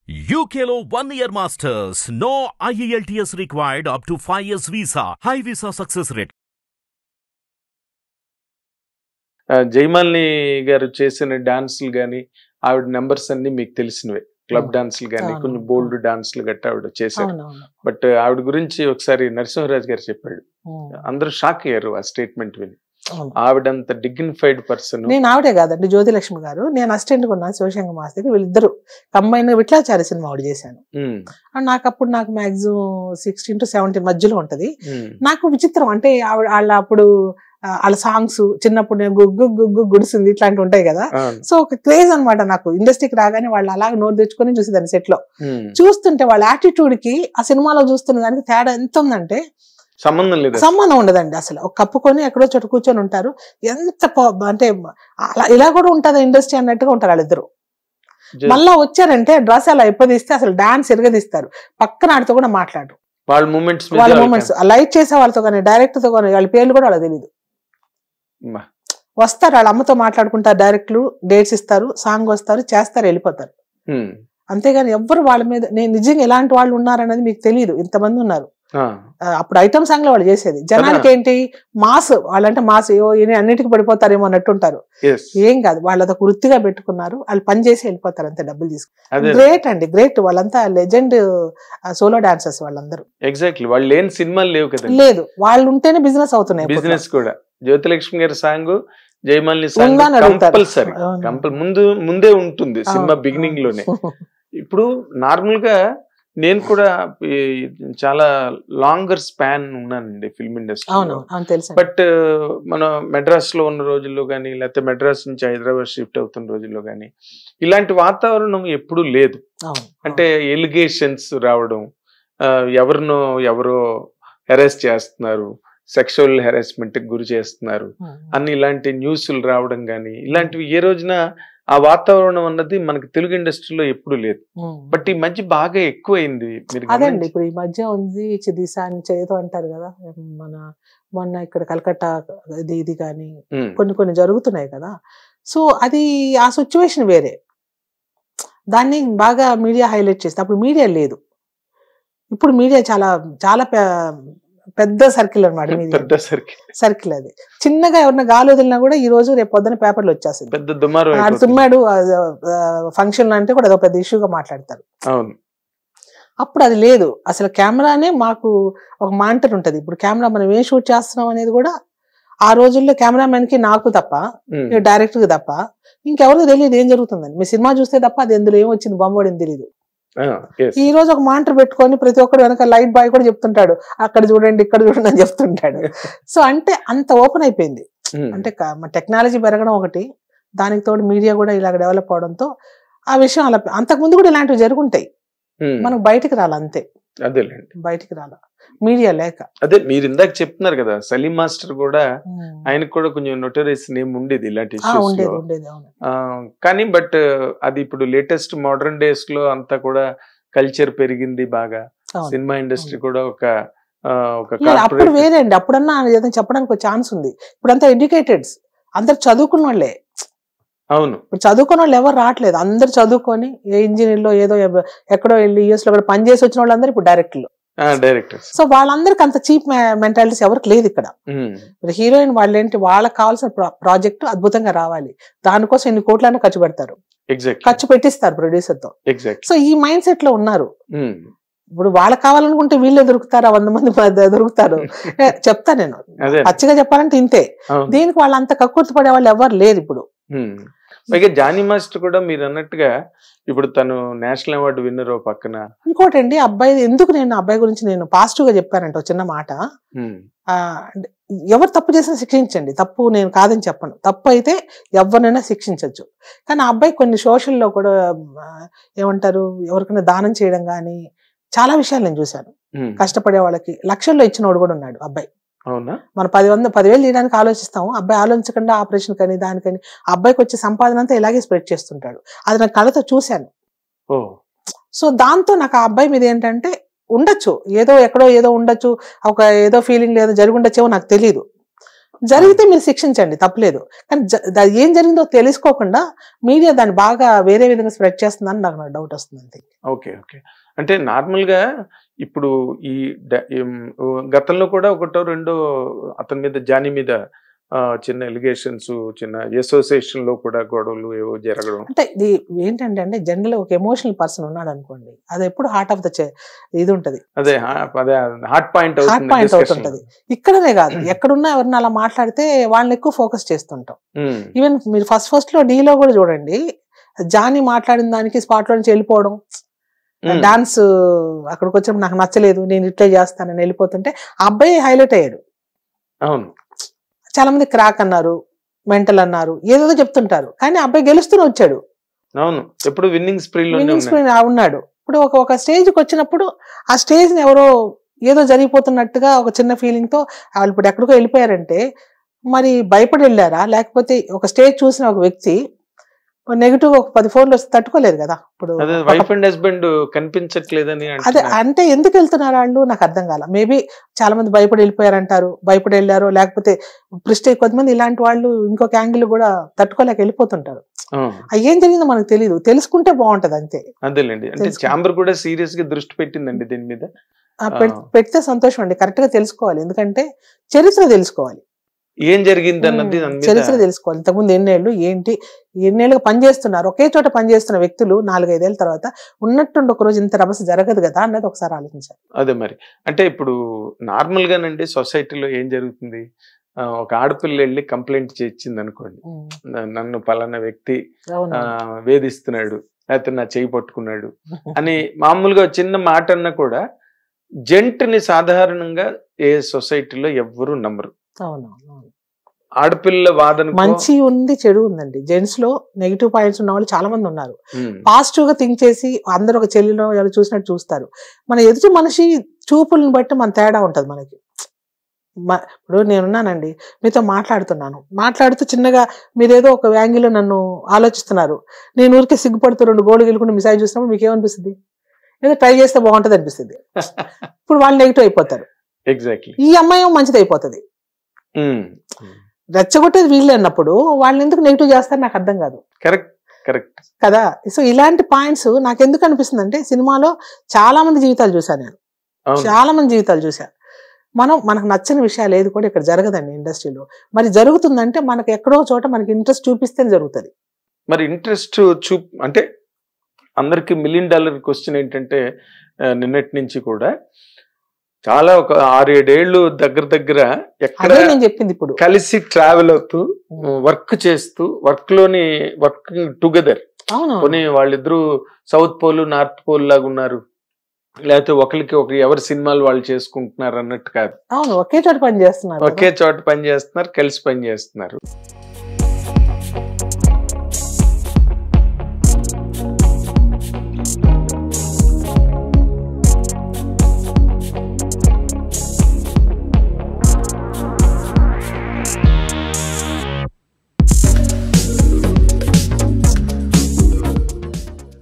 UKలో 1 year masters. No IELTS required up to 5 years visa. High visa success rate. Jayamalini గారు చేసిన డాన్సులు గాని ఆవిడ నెంబర్స్ అన్ని మీకు తెలిసినవే. క్లబ్ డాన్సులు గాని కొన్ని బోల్డ్ డాన్సులు గట్ట ఆవిడ చేశారు. బట్ ఆవిడ గురించి ఒకసారి నరసింహరాజు గారు చెప్పాడు. అందరూ షాక్ అయ్యారు ఆ స్టేట్మెంట్ విని. ఆవిడంత డిగ్నిఫైడ్ పర్సన్. నేను ఆవిడే కాదండి, జ్యోతిలక్ష్మి గారు. నేను అసిస్టెంట్ ఉన్నాను శివశంకర్ మాస్టర్. వీళ్ళిద్దరు కంబైన్ విట్లాచార్య సినిమా ఆవిడ చేశాను. నాకు అప్పుడు మాక్సిమం 16 to 17 మధ్యలో ఉంటది. నాకు విచిత్రం అంటే వాళ్ళ అప్పుడు వాళ్ళ సాంగ్స్ చిన్నప్పుడు నేను గుగ్గు గుగ్గు గుడిసింది ఇట్లాంటివి ఉంటాయి కదా. సో ఒక క్రేజ్ అనమాట నాకు. ఇండస్ట్రీకి రాగానే వాళ్ళు అలాగే నోరు తెచ్చుకొని చూసేదాన్ని సెట్ లో. చూస్తుంటే వాళ్ళ యాటిట్యూడ్ కి ఆ సినిమాలో చూస్తున్న దానికి తేడా ఎంత ఉందంటే సంబంధం ఉండదండి అసలు. ఒక కప్పుకొని ఎక్కడో చోట కూర్చొని ఉంటారు. ఎంత అంటే అలా ఇలా కూడా ఉంటుందా ఇండస్ట్రీ అన్నట్టుగా ఉంటారు వాళ్ళిద్దరు. మళ్ళా వచ్చారంటే డ్రెస్ అలా ఎప్పదీస్తే అసలు డాన్స్ ఎరగదీస్తారు. పక్కన ఆడితో కూడా మాట్లాడు. వాళ్ళ మూమెంట్స్ లైట్ చేసే వాళ్ళతో కానీ డైరెక్టర్ తో కానీ వాళ్ళ పేర్లు కూడా వాళ్ళకి తెలియదు. వస్తారు వాళ్ళ అమ్మతో మాట్లాడుకుంటారు, డైరెక్ట్లు డేట్స్ ఇస్తారు, సాంగ్ వస్తారు, చేస్తారు, వెళ్ళిపోతారు. అంతేగాని ఎవ్వరు వాళ్ళ మీద నేను నిజంగా ఎలాంటి వాళ్ళు ఉన్నారనేది మీకు తెలియదు. ఇంతమంది ఉన్నారు. అప్పుడు ఐటమ్ సాంగ్ లో వాళ్ళు చేసేది. జనానికి ఏంటి మాస్, వాళ్ళంటే మాస్ అన్నిటికీ పడిపోతారేమో అన్నట్టుంటారు. ఏం కాదు, వాళ్ళతో వృత్తిగా పెట్టుకున్నారు. వాళ్ళు పని చేసి వెళ్ళిపోతారు అంతే, డబ్బులు తీసుకుని. గ్రేట్ అండి, గ్రేట్. వాళ్ళంతా లెజెండ్ సోలో డాన్సర్స్ వాళ్ళందరూ. ఎగ్జాక్ట్లీ. వాళ్ళు లేని సినిమాలు లేవు కదా. లేదు, వాళ్ళు ఉంటేనే బిజినెస్ అవుతున్నాయి. బిజినెస్ కూడా జ్యోతిలక్ష్మి గారి సాంగ్, జయమాలిని సాంగ్ కంపల్సరీ ముందే ఉంటుంది సినిమా బిగినింగ్ లోనే. ఇప్పుడు నార్మల్ గా నేను కూడా చాలా లాంగర్ స్పాన్ ఉన్నానండి ఫిల్మ్ ఇండస్ట్రీలో. బట్ మనం మెడ్రాస్ లో ఉన్న రోజుల్లో కానీ లేకపోతే మెడ్రాస్ నుంచి హైదరాబాద్ షిఫ్ట్ అవుతున్న రోజుల్లో కానీ ఇలాంటి వాతావరణం ఎప్పుడూ లేదు. అంటే ఎలిగేషన్స్ రావడం, ఎవరో హెరాస్ చేస్తున్నారు, సెక్షువల్ హెరాస్మెంట్ కి గురి చేస్తున్నారు అని ఇలాంటి న్యూస్లు రావడం కానీ ఇలాంటివి ఏ రోజున ఆ వాతావరణం అన్నది మనకి తెలుగు ఇండస్ట్రీలో ఎప్పుడు లేదు. బట్ ఈ మధ్య బాగా ఎక్కువైంది. అదండి ఇప్పుడు ఈ మధ్య ఉంది. దిశా చేదో అంటారు కదా, మొన్న ఇక్కడ కలకత్తా ఇది కానీ కొన్ని జరుగుతున్నాయి కదా. సో అది ఆ సిచ్యువేషన్ వేరే. దాన్ని బాగా మీడియా హైలైట్ చేస్తే అప్పుడు మీడియా లేదు. ఇప్పుడు మీడియా చాలా చాలా పెద్ద సర్కిల్ అనమాట. పెద్ద సర్కిల్ అది. చిన్నగా ఎవరన్నా గాలి వదిలినా కూడా ఈ రోజు రేపు పొద్దున పేపర్లు వచ్చేస్తుంది. తుమ్మాడు ఫంక్షన్ అంటే కూడా అదొక పెద్ద ఇష్యూగా మాట్లాడతారు. అప్పుడు అది లేదు అసలు. కెమెరానే మాకు ఒక మానిటర్ ఉంటది. ఇప్పుడు కెమెరా మనం ఏం షూట్ చేస్తున్నాం అనేది కూడా ఆ రోజుల్లో కెమెరామెన్ కి నాకు తప్ప, డైరెక్టర్ కి తప్ప ఇంకెవరికి తెలియదు ఏం జరుగుతుందని. మీ సినిమా చూస్తే తప్ప అది ఎందులో ఏం వచ్చింది బొమ్మడిని తెలియదు. ఈ రోజు ఒక మానిటర్ పెట్టుకొని ప్రతి ఒక్కరు వెనక లైట్ బాయ్ కూడా చెప్తుంటాడు, అక్కడ చూడండి ఇక్కడ చూడండి అని చెప్తుంటాడు. సో అంటే అంత ఓపెన్ అయిపోయింది. అంటే టెక్నాలజీ పెరగడం ఒకటి, దానికి తోడు మీడియా కూడా ఇలాగ డెవలప్ అవడంతో ఆ విషయం అలా. అంతకుముందు కూడా ఇలాంటివి జరుగుంటాయి, మనకు బయటికి రాలి అంతే. అదేలేండి, బయటికి రాల మీడియా లేక. అదే మీరు ఇందాక చెప్తున్నారు కదా, సలీం మాస్టర్ కూడా ఆయనకు కూడా కొంచెం నోటరీస్ నేమ్ ఉండేది ఇలాంటి కానీ. బట్ అది ఇప్పుడు లేటెస్ట్ మోడర్న్ డేస్ లో అంతా కూడా కల్చర్ పెరిగింది బాగా. సినిమా ఇండస్ట్రీ కూడా అప్పుడు వేరే అండి. అప్పుడన్నా ఏదైనా చెప్పడానికి ఒక ఛాన్స్ ఉంది. ఇప్పుడంతా ఎడ్యుకేటెడ్స్, అందరు చదువుకున్న వాళ్ళే. అవును, ఇప్పుడు చదువుకున్న వాళ్ళు ఎవరు రావట్లేదు. అందరు చదువుకొని ఏ ఇంజనీర్ లో ఏదో ఎక్కడో వెళ్ళి యూఎస్ లో కూడా పని చేసి వచ్చిన వాళ్ళందరూ ఇప్పుడు డైరెక్టర్లు. సో వాళ్ళందరికి అంత చీప్ మెంటాలిటీస్ ఎవరికి లేదు ఇక్కడ. హీరోయిన్ వాళ్ళు ఏంటి, వాళ్ళకి కావాల్సిన ప్రాజెక్ట్ అద్భుతంగా రావాలి, దానికోసం ఎన్ని కోట్లైనా ఖర్చు పెడతారు, ఖర్చు పెట్టిస్తారు ప్రొడ్యూసర్ తో. సో ఈ మైండ్ సెట్ లో ఉన్నారు. ఇప్పుడు వాళ్ళకి కావాలనుకుంటే వీళ్ళే దొరుకుతారు, 100 మంది దొరుకుతారు. చెప్తా నేను పచ్చిగా చెప్పాలంటే ఇంతే. దీనికి వాళ్ళంత కక్కుర్తి పడే వాళ్ళు ఎవరు లేదు ఇప్పుడు. పైగా జానీ మాస్టర్ కూడా మీరు అన్నట్టుగా ఇప్పుడు తను నేషనల్ అవార్డు విన్నర్ పక్కన. ఇంకోటండి, అబ్బాయి ఎందుకు నేను అబ్బాయి గురించి నేను పాజిటివ్ గా చెప్పానంటే ఒక చిన్న మాట. ఎవరు తప్పు చేసినా శిక్షించండి, తప్పు నేను కాదని చెప్పను. తప్పు అయితే ఎవరినైనా శిక్షించవచ్చు. కానీ ఆ అబ్బాయి కొన్ని సోషల్లో కూడా ఏమంటారు, ఎవరికైనా దానం చేయడం కానీ చాలా విషయాలు నేను చూశాను. కష్టపడే వాళ్ళకి లక్షల్లో ఇచ్చినోడు కూడా ఉన్నాడు అబ్బాయి. మనం 10,000 తీయడానికి ఆలోచిస్తాము, అబ్బాయి ఆలోచించకుండా ఆపరేషన్ కానీ దానికని అబ్బాయికి వచ్చే సంపాదన అంతా ఇలాగే స్ప్రెడ్ చేస్తుంటాడు. అది నా కళతో చూశాను. సో దాంతో నాకు ఆ అబ్బాయి మీద ఏంటంటే ఉండొచ్చు, ఎక్కడో ఏదో ఉండొచ్చు, ఏదో ఫీలింగ్ ఏదో జరిగి ఉండొచ్చేమో నాకు తెలియదు. జరిగితే మీరు శిక్షించండి, తప్పలేదు. కానీ ఏం జరిగిందో తెలుసుకోకుండా మీడియా దాన్ని బాగా వేరే విధంగా స్ప్రెడ్ చేస్తుందని నాకు డౌట్ వస్తుంది అంతే. Okay okay. అంటే నార్మల్ గా ఇప్పుడు ఈ గతంలో కూడా ఒకటో రెండో అతని మీద, జానీ మీద చిన్న ఎలిగేషన్స్, చిన్న అసోసియేషన్ లో కూడా గొడవలు ఏవో జరగడం. అంటే ఇది ఏంటంటే అండి, జనరల్ ఒక ఎమోషనల్ పర్సన్ ఉన్నాడు అనుకోండి, అది ఎప్పుడు హార్ట్ ఆఫ్ ద ఇది ఉంటది, అదే హార్ట్ పాయింట్ అవుతుంటది. ఇక్కడనే కాదు, ఎక్కడున్నా ఎవరిని అలా మాట్లాడితే వాళ్ళని ఎక్కువ ఫోకస్ చేస్తుంటాం. ఈవెన్ మీరు ఫస్ట్ లో డీలో కూడా చూడండి, జానీ మాట్లాడిన దానికి స్పాట్ లో నుంచి వెళ్ళిపోవడం, డాన్స్ అక్కడికి వచ్చినప్పుడు నాకు నచ్చలేదు, నేను ఇట్లా చేస్తానని వెళ్ళిపోతుంటే ఆ అబ్బాయి హైలైట్ అయ్యాడు. అవును, చాలా మంది క్రాక్ అన్నారు, మెంటల్ అన్నారు, ఏదేదో చెప్తుంటారు, కానీ అబ్బాయి గెలుస్తూనే వచ్చాడు. అవును, ఎప్పుడు విన్నింగ్ స్ప్రీ ఉన్నాడు. ఇప్పుడు ఒక స్టేజ్కి వచ్చినప్పుడు ఆ స్టేజ్ ని ఎవరో ఏదో జరిగిపోతున్నట్టుగా ఒక చిన్న ఫీలింగ్ తో వాళ్ళు ఇప్పుడు ఎక్కడికో వెళ్ళిపోయారంటే మరి భయపడి వెళ్ళారా, లేకపోతే ఒక స్టేజ్ చూసిన ఒక వ్యక్తి నెగిటివ్ ఒక 10 ఫోన్లు వస్తే తట్టుకోలేదు కదా. ఇప్పుడు వైఫ్ అండ్ హస్బెండ్ కనిపించట్లేదని అదే అంటే ఎందుకు వెళ్తున్నారు వాళ్ళు నాకు అర్థం కాల. మేబీ చాలా మంది భయపడి వెళ్ళిపోయారంటారు, భయపడి వెళ్ళారు, లేకపోతే ప్రెస్టేజ్, కొంతమంది ఇలాంటి వాళ్ళు ఇంకొక యాంగిల్ కూడా తట్టుకోలేక వెళ్ళిపోతుంటారు. ఏం జరిగిందో మనకు తెలియదు, తెలుసుకుంటే బాగుంటది అంతే. అదేలేండి, అంటే ఛాంబర్ కూడా సీరియస్ గా దృష్టి పెట్టిందండి దీని మీద. పెడితే సంతోషం అండి, కరెక్ట్ గా తెలుసుకోవాలి, ఎందుకంటే చరిత్ర తెలుసుకోవాలి, ఏం జరిగింది అన్నది చరిత్ర తెలుసుకోవాలి. ఇంతకుముందు ఎన్నేళ్ళుగా పనిచేస్తున్నారు, ఒకే చోట పనిచేస్తున్న వ్యక్తులు 4-5 ఏళ్ళ తర్వాత ఉన్నట్టుండి ఒక రోజు ఇంత రభస జరగదు కదా అన్నది ఒకసారి ఆలోచించాలి. అదే మరి, అంటే ఇప్పుడు నార్మల్ గానండి సొసైటీలో ఏం జరుగుతుంది, ఒక ఆడపిల్ల వెళ్ళి కంప్లైంట్ చేయించింది అనుకోండి, నన్ను పలానా వ్యక్తి వేధిస్తున్నాడు, లేకపోతే నా చేయి పట్టుకున్నాడు అని మామూలుగా చిన్న మాట అన్నా కూడా జెంట్ ని సాధారణంగా ఏ సొసైటీలో ఎవ్వరూ నమ్మరు. ఆడపిల్ల వాదన మంచి ఉంది, చెడు ఉందండి. జెంట్స్ లో నెగిటివ్ పాయింట్స్ ఉన్న వాళ్ళు చాలా మంది ఉన్నారు. పాజిటివ్ గా థింక్ చేసి అందరూ ఒక చెల్లిలో ఎవరు చూసినట్టు చూస్తారు. మన ఎదుటి మనిషి చూపులను బట్టి మన తేడా ఉంటది మనకి. ఇప్పుడు నేనున్నానండి, మీతో మాట్లాడుతూ చిన్నగా మీరేదో ఒక యాంగిల్లో నన్ను ఆలోచిస్తున్నారు, నేను ఊరికే సిగ్గుపడుతూ 2 గోళ్ళు గెలుకుంటూ మిసైజ్ చూసినప్పుడు మీకు ఏమనిపిస్తుంది, ఏదో ట్రై చేస్తే బాగుంటది అనిపిస్తుంది. ఇప్పుడు వాళ్ళు నెగిటివ్ అయిపోతారు, ఎగ్జాక్ట్లీ ఈ అమ్మాయి మంచిది అయిపోతుంది. రెచ్చగొట్టేది వీళ్ళు అన్నప్పుడు వాళ్ళు ఎందుకు నెగిటివ్ చేస్తారు నాకు అర్థం కాదు. కరెక్ట్ కదా. సో ఇలాంటి పాయింట్స్ నాకు ఎందుకు అనిపిస్తుంది అంటే, సినిమాలో చాలా మంది జీవితాలు చూసాను నేను, మనకు నచ్చని విషయాలు ఏది కూడా ఇక్కడ జరగదండి ఇండస్ట్రీలో. మరి జరుగుతుందంటే మనకు ఎక్కడో చోట మనకి ఇంట్రెస్ట్ చూపిస్తే జరుగుతుంది. మరి ఇంట్రెస్ట్ అంటే అందరికి $1 మిలియన్ క్వశ్చన్ ఏంటంటే, నిన్నటి నుంచి కూడా చాలా ఒక 6-7 ఏళ్ళు దగ్గర ఎక్కడ నేను చెప్పింది ఇప్పుడు కలిసి ట్రావెల్ అవుతూ వర్క్ చేస్తూ వర్కింగ్ టుగెదర్. కొన్ని వాళ్ళిద్దరూ సౌత్ పోల్ నార్త్ పోల్ లాగా ఉన్నారు, లేకపోతే ఒకరికి ఎవరి సినిమాలు వాళ్ళు చేసుకుంటున్నారు అన్నట్టు కాదు. ఒకే చోట పని చేస్తున్నారు, కలిసి పని చేస్తున్నారు.